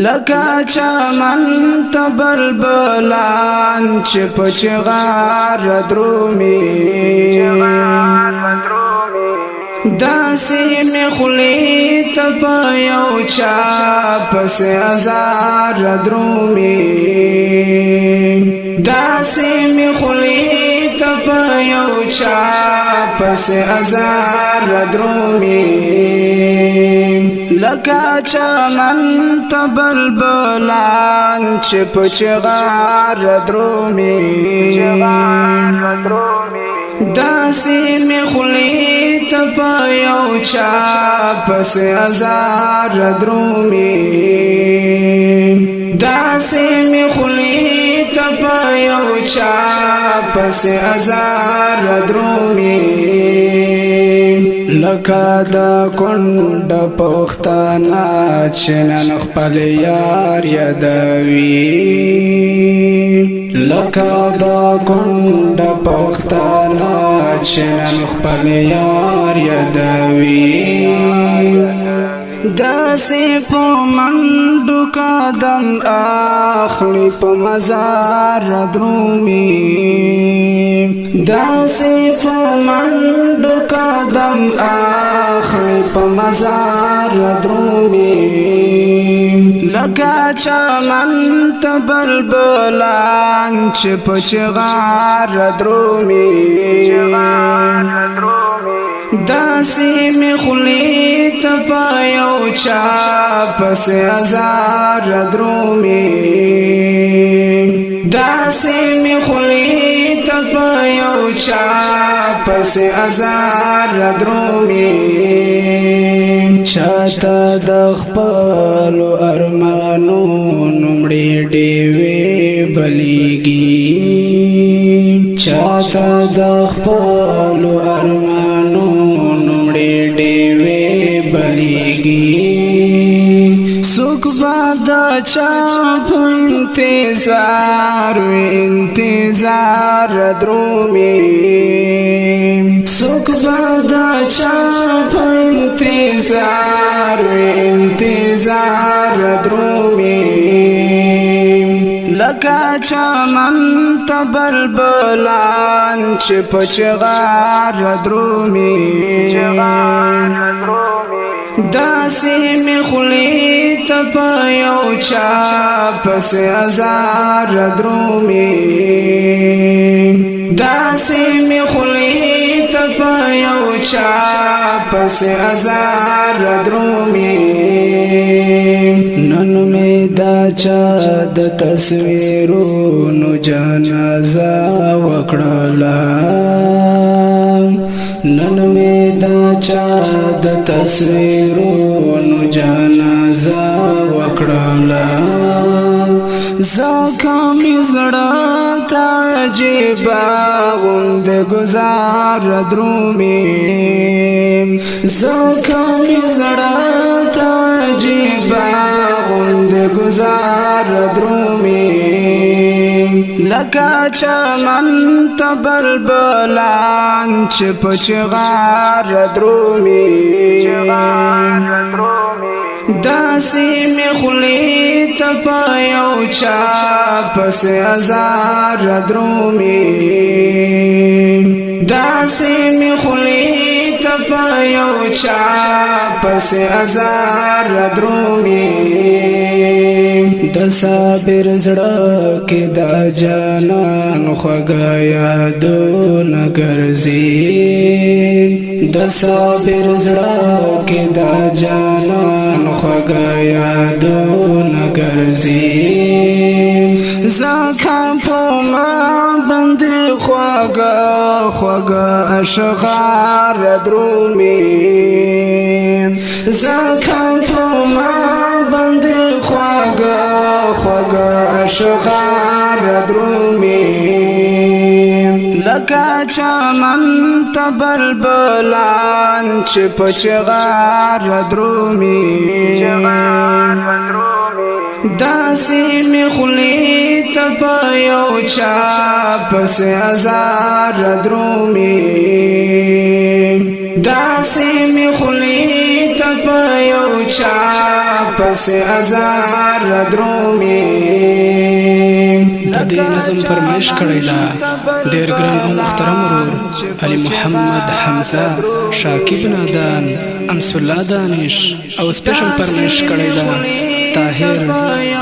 لکا چمن تبلبلان چه پچغار درومی داسی می خلی تپا یو چا پس ازار درومی داسی می خلی تپا یو چا پس ازار درومی لکا چمن تبلبلان چه پچغار درومی داسی می خلی تپا یو چا پس ازار درومی داسی می خلی تپا یو چا پس ازار درومی لکا دا کند پختانا چنن خپل یار یادوی لکا دا کند پختانا چنن خپل یار یادوی داسی پو منڈو قدم آخلی پو مزار درومی داسی پو منڈو قدم آخلی پو مزار درومی لکا چمن تبلبلان چه پچغار درومی داسی می خلی تپا یو چا پس ازار درومی داسی می خلی تپا یو چا پس ازار درومی چاہتا دخپالو ارمانو نمڑی ڈیوے بلیگی چاہتا دخپالو ارمانو نمڑی ڈیوے بلیگی سوک بادا چاپ انتظار درومی سوک بادا چاپ انتظار درومی لکا چمن تبلبلان چه پچغار درومی داسی می خلی تپا یو چا پس ازار درومی داسی می خلی تپا یو چا پس ازار درومی نن می دا چا د تصویرونو جنازه وکړلا نن می دا چا د تصویرونو جنازه وکړلا زکه می زړه ته عجیبه غوند گزار درومی زکه می زړه ته عجیبه غوند گزار درومی لکا چمن تبلبلان چه پچغار درومی داسی می خلی تپا یو چا پس ازار درومی داسی می خلی تپا یو چا پس ازار درومی د صابر زړه کې دا جانان خوږه یادونه ګرځي د صابر زړه کې دا جانان خوږه یادونه ګرځي زکه په ما باندې خوږه اشغار درومی زکه په ما باندې خوږه اشغار درومی لکا چمن تبلبلان چه پچغار درومی داسی می خلی تپا یو چا پس ازار درومی داسی می خلی تپا په یو چا پس ازار درومي د دې نظم فرمایش کړی دا ډېر ګران او محترم ورور علي محمد حمزه شاکب نادان امس الله دانش او سپیشل فرمایش کړی دا طاهر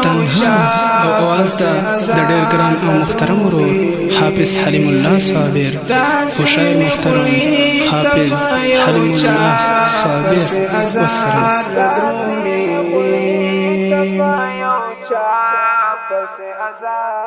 تنها او اواز دا د ډېر ګران او محترم ورور حافظ حلیم الله صابر او شاعر محترم حافظ حلیم الله صابر والسلام